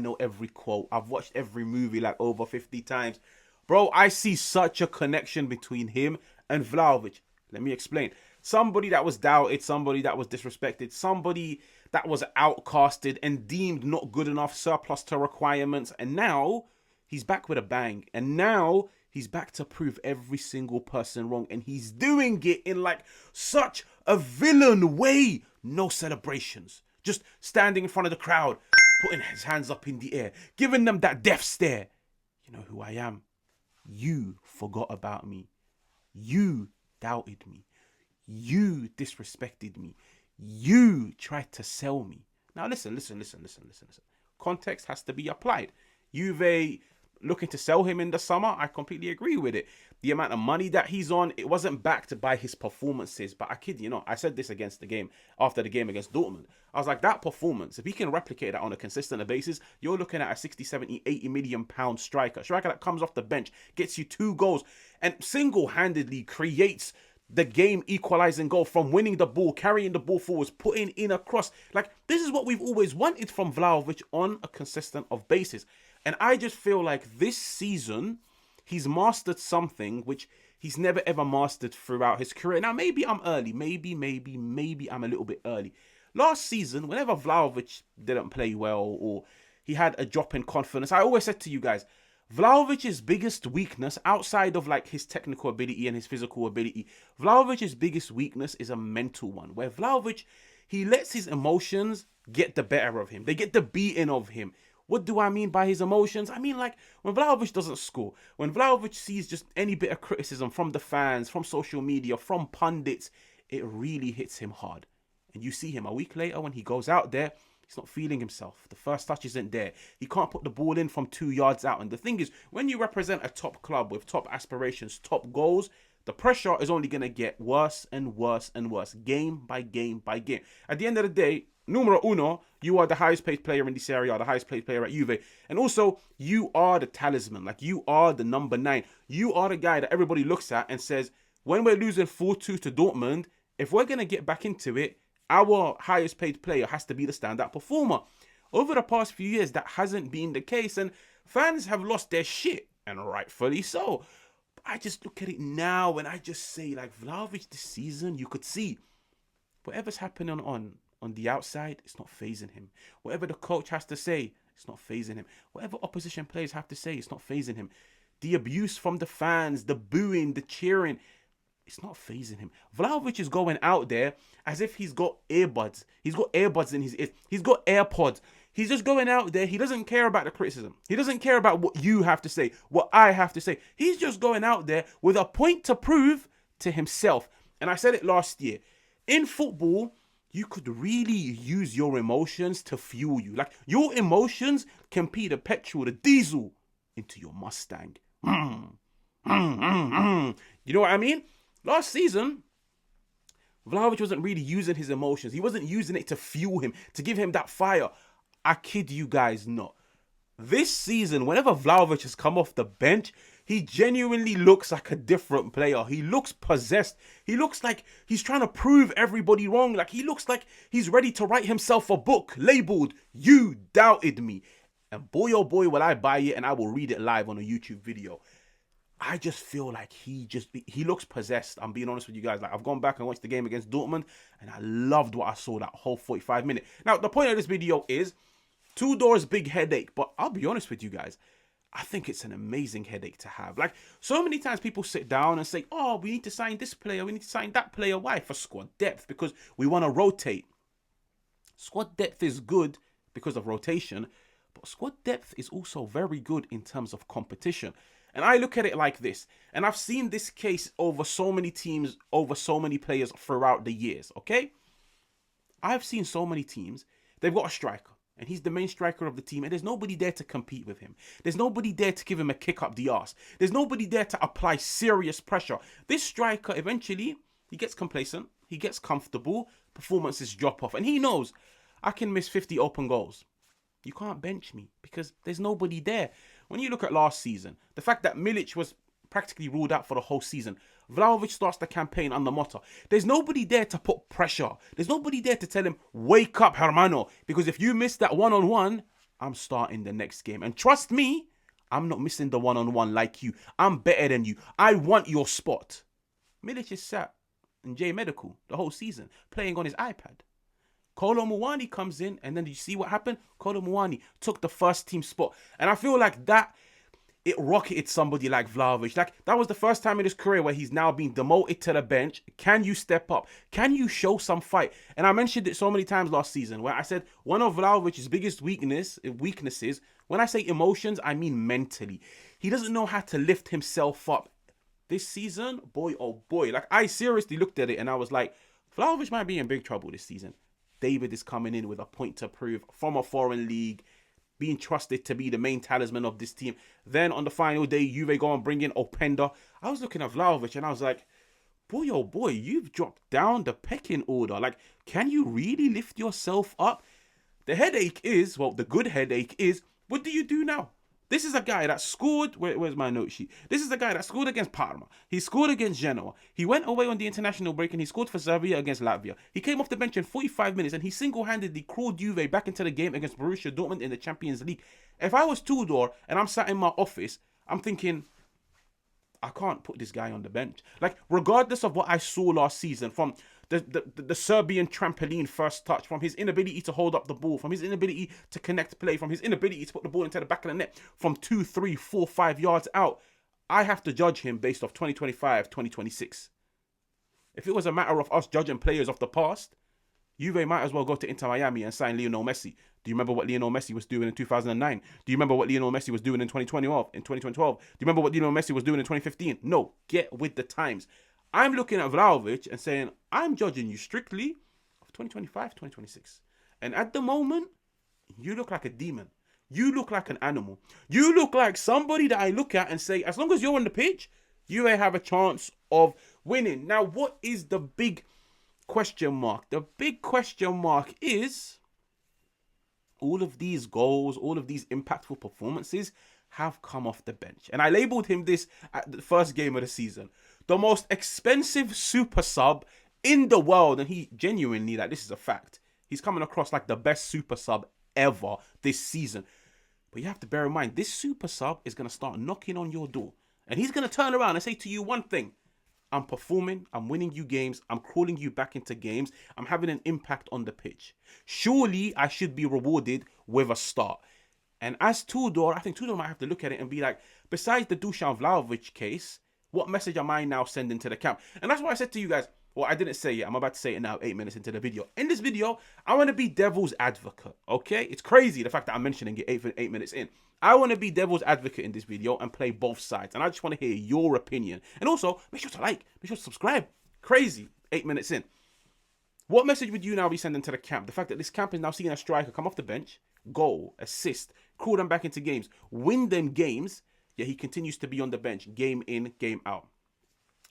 know every quote. I've watched every movie like over 50 times. Bro, I see such a connection between him and Vlahovic. Let me explain. Somebody that was doubted, somebody that was disrespected, somebody that was outcasted and deemed not good enough, surplus to requirements. And now he's back with a bang. And now he's back to prove every single person wrong. And he's doing it in like such a villain way. No celebrations. Just standing in front of the crowd, putting his hands up in the air, giving them that death stare. You know who I am. You forgot about me. You doubted me. You disrespected me. You tried to sell me. Now listen. Context has to be applied. Juve looking to sell him in the summer, I completely agree with it. The amount of money that he's on, it wasn't backed by his performances. But I kid you not, I said this after the game against Dortmund. I was like, that performance, if he can replicate that on a consistent basis, you're looking at a 60, 70, 80 million pound striker. Striker that comes off the bench, gets you 2 goals, and single-handedly creates the game equalizing goal from winning the ball, carrying the ball forwards, putting in a cross. Like, this is what we've always wanted from Vlahovic on a consistent of basis. And I just feel like this season, he's mastered something which he's never ever mastered throughout his career. Now, maybe I'm early. Maybe I'm a little bit early. Last season, whenever Vlahovic didn't play well or he had a drop in confidence, I always said to you guys, Vlahovic's biggest weakness, outside of like his technical ability and his physical ability, Vlahovic's biggest weakness is a mental one, where Vlahovic, he lets his emotions get the better of him. They get the beating of him. What do I mean by his emotions? I mean, like, when Vlahovic doesn't score, when Vlahovic sees just any bit of criticism from the fans, from social media, from pundits, it really hits him hard. And you see him a week later when he goes out there, he's not feeling himself. The first touch isn't there. He can't put the ball in from 2 yards out. And the thing is, when you represent a top club with top aspirations, top goals, the pressure is only going to get worse and worse and worse, game by game by game. At the end of the day, numero uno, you are the highest paid player in the Serie A, the highest paid player at Juve. And also, you are the talisman. Like, you are the number 9. You are the guy that everybody looks at and says, when we're losing 4-2 to Dortmund, if we're going to get back into it, our highest paid player has to be the standout performer. Over the past few years, that hasn't been the case. And fans have lost their shit, and rightfully so. But I just look at it now and I just say, like, Vlahovic this season, you could see whatever's happening on the outside, it's not phasing him. Whatever the coach has to say, it's not phasing him. Whatever opposition players have to say, it's not phasing him. The abuse from the fans, the booing, the cheering, it's not phasing him. Vlahovic is going out there as if he's got earbuds. He's got earbuds in his ears. He's got AirPods. He's just going out there. He doesn't care about the criticism. He doesn't care about what you have to say, what I have to say. He's just going out there with a point to prove to himself. And I said it last year. In football, you could really use your emotions to fuel you. Like, your emotions can be the petrol, the diesel into your Mustang. You know what I mean? Last season, Vlahovic wasn't really using his emotions. He wasn't using it to fuel him, to give him that fire. I kid you guys not. This season, whenever Vlahovic has come off the bench, he genuinely looks like a different player. He looks possessed. He looks like he's trying to prove everybody wrong. Like, he looks like he's ready to write himself a book labeled, "You Doubted Me." And boy, oh boy, will I buy it and I will read it live on a YouTube video. I just feel like he looks possessed. I'm being honest with you guys. Like, I've gone back and watched the game against Dortmund and I loved what I saw that whole 45 minutes. Now, the point of this video is Tudor's big headache, but I'll be honest with you guys. I think it's an amazing headache to have. Like, so many times people sit down and say, oh, we need to sign this player, we need to sign that player. Why? For squad depth, because we want to rotate. Squad depth is good because of rotation, but squad depth is also very good in terms of competition. And I look at it like this, and I've seen this case over so many teams, over so many players throughout the years, okay? I've seen so many teams, they've got a striker, and he's the main striker of the team, and there's nobody there to compete with him. There's nobody there to give him a kick up the arse. There's nobody there to apply serious pressure. This striker, eventually, he gets complacent, he gets comfortable, performances drop off, and he knows, I can miss 50 open goals. You can't bench me because there's nobody there. When you look at last season, the fact that Milic was practically ruled out for the whole season, Vlahovic starts the campaign under Motta. There's nobody there to put pressure. There's nobody there to tell him, wake up, hermano. Because if you miss that one-on-one, I'm starting the next game. And trust me, I'm not missing the one-on-one like you. I'm better than you. I want your spot. Milic is sat in J Medical the whole season, playing on his iPad. Kolo Muani comes in, and then you see what happened? Kolo Muani took the first team spot. And I feel like that, it rocketed somebody like Vlahovic. Like, that was the first time in his career where he's now been demoted to the bench. Can you step up? Can you show some fight? And I mentioned it so many times last season where I said one of Vlahovic's biggest weaknesses, when I say emotions, I mean mentally. He doesn't know how to lift himself up. This season, boy, oh boy. Like, I seriously looked at it and I was like, Vlahovic might be in big trouble this season. David is coming in with a point to prove from a foreign league, being trusted to be the main talisman of this team. Then on the final day, Juve go and bring in Openda. I was looking at Vlahovic and I was like, boy, oh boy, you've dropped down the pecking order. Like, can you really lift yourself up? The headache is, well, the good headache is, what do you do now? This is a guy that scored, where's my note sheet? This is a guy that scored against Parma. He scored against Genoa. He went away on the international break and he scored for Serbia against Latvia. He came off the bench in 45 minutes and he single-handedly crawled Juve back into the game against Borussia Dortmund in the Champions League. If I was Tudor and I'm sat in my office, I'm thinking, I can't put this guy on the bench. Like, regardless of what I saw last season, from the Serbian trampoline first touch, from his inability to hold up the ball, from his inability to connect play, from his inability to put the ball into the back of the net, from 2, 3, 4, 5 yards out, I have to judge him based off 2025, 2026. If it was a matter of us judging players of the past, Juve might as well go to Inter Miami and sign Lionel Messi. Do you remember what Lionel Messi was doing in 2009? Do you remember what Lionel Messi was doing in 2012? Do you remember what Lionel Messi was doing in 2015? No, get with the times. I'm looking at Vlahovic and saying, I'm judging you strictly of 2025, 2026. And at the moment, you look like a demon. You look like an animal. You look like somebody that I look at and say, as long as you're on the pitch, you may have a chance of winning. Now, what is the big question mark? The big question mark is all of these goals, all of these impactful performances have come off the bench. And I labeled him this at the first game of the season. The most expensive super sub in the world. And he genuinely, like, this is a fact. He's coming across like the best super sub ever this season. But you have to bear in mind, this super sub is going to start knocking on your door. And he's going to turn around and say to you one thing. I'm performing, I'm winning you games, I'm crawling you back into games, I'm having an impact on the pitch. Surely I should be rewarded with a start. And as Tudor, I think Tudor might have to look at it and be like, besides the Dusan Vlahovic case, what message am I now sending to the camp? And that's what I said to you guys. Well, I didn't say it. I'm about to say it now, 8 minutes into the video. In this video, I want to be devil's advocate, okay? It's crazy, the fact that I'm mentioning it 8 minutes in. I want to be devil's advocate in this video and play both sides. And I just want to hear your opinion. And also, make sure to like, make sure to subscribe. Crazy, 8 minutes in. What message would you now be sending to the camp? The fact that this camp is now seeing a striker come off the bench, goal, assist, crawl them back into games, win them games, yet he continues to be on the bench, game in, game out.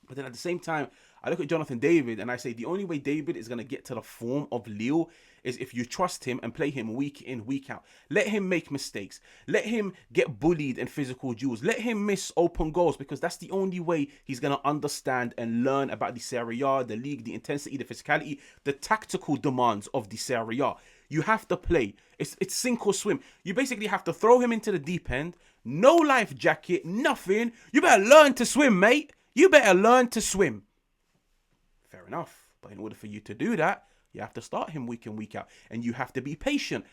But then at the same time, I look at Jonathan David and I say the only way David is going to get to the form of Lille is if you trust him and play him week in, week out. Let him make mistakes. Let him get bullied in physical duels. Let him miss open goals, because that's the only way he's going to understand and learn about the Serie A, the league, the intensity, the physicality, the tactical demands of the Serie A. You have to play. It's sink or swim. You basically have to throw him into the deep end. No life jacket, nothing. You better learn to swim, mate. You better learn to swim. Fair enough. But in order for you to do that, you have to start him week in, week out. And you have to be patient.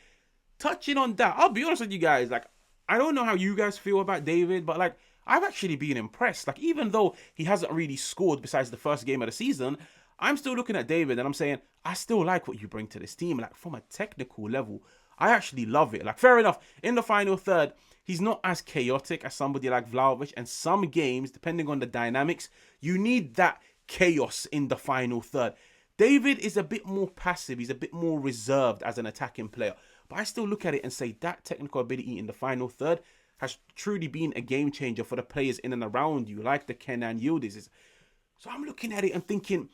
Touching on that, I'll be honest with you guys. Like, I don't know how you guys feel about David, but like, I've actually been impressed. Like, even though he hasn't really scored besides the first game of the season, I'm still looking at David and I'm saying, I still like what you bring to this team. Like, from a technical level, I actually love it. Like, fair enough, in the final third, he's not as chaotic as somebody like Vlahovic. And some games, depending on the dynamics, you need that chaos in the final third. David is a bit more passive. He's a bit more reserved as an attacking player. But I still look at it and say that technical ability in the final third has truly been a game changer for the players in and around you, like the Kenan Yildiz. So I'm looking at it and thinking,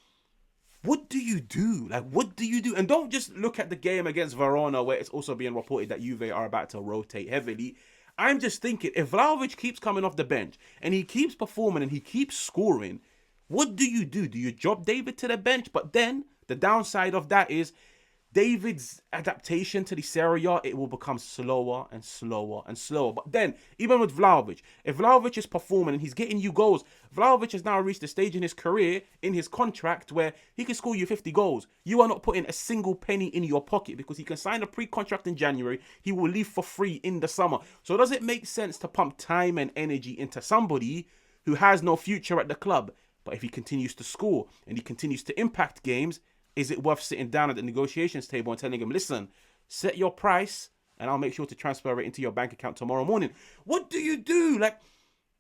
what do you do? Like, what do you do? And don't just look at the game against Verona, where it's also being reported that Juve are about to rotate heavily. I'm just thinking, if Vlahovic keeps coming off the bench and he keeps performing and he keeps scoring, what do you do? Do you drop David to the bench? But then the downside of that is David's adaptation to the Serie A, it will become slower and slower and slower. But then, even with Vlahovic, if Vlahovic is performing and he's getting you goals, Vlahovic has now reached a stage in his career, in his contract, where he can score you 50 goals. You are not putting a single penny in your pocket because he can sign a pre-contract in January. He will leave for free in the summer. So does it make sense to pump time and energy into somebody who has no future at the club? But if he continues to score and he continues to impact games, is it worth sitting down at the negotiations table and telling him, listen, set your price and I'll make sure to transfer it into your bank account tomorrow morning? What do you do? Like,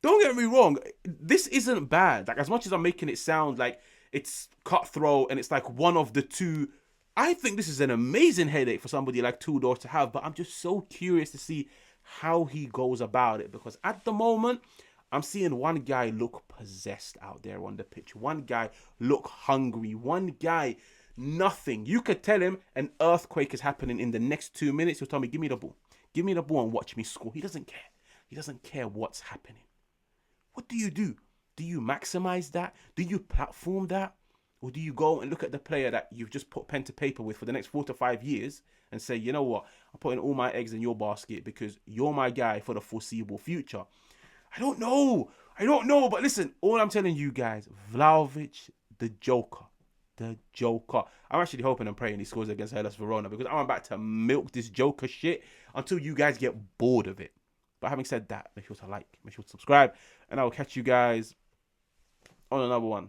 don't get me wrong. This isn't bad. Like, as much as I'm making it sound like it's cutthroat and it's like one of the two, I think this is an amazing headache for somebody like Tudor to have. But I'm just so curious to see how he goes about it, because at the moment, I'm seeing one guy look possessed out there on the pitch. One guy look hungry. One guy, nothing. You could tell him an earthquake is happening in the next 2 minutes. He'll tell me, give me the ball. Give me the ball and watch me score. He doesn't care. He doesn't care what's happening. What do? Do you maximize that? Do you platform that? Or do you go and look at the player that you've just put pen to paper with for the next 4 to 5 years and say, you know what? I'm putting all my eggs in your basket because you're my guy for the foreseeable future. I don't know. But listen, all I'm telling you guys, Vlahovic, the Joker. The Joker. I'm actually hoping and praying he scores against Hellas Verona, because I'm about to milk this Joker shit until you guys get bored of it. But having said that, make sure to like, make sure to subscribe, and I will catch you guys on another one.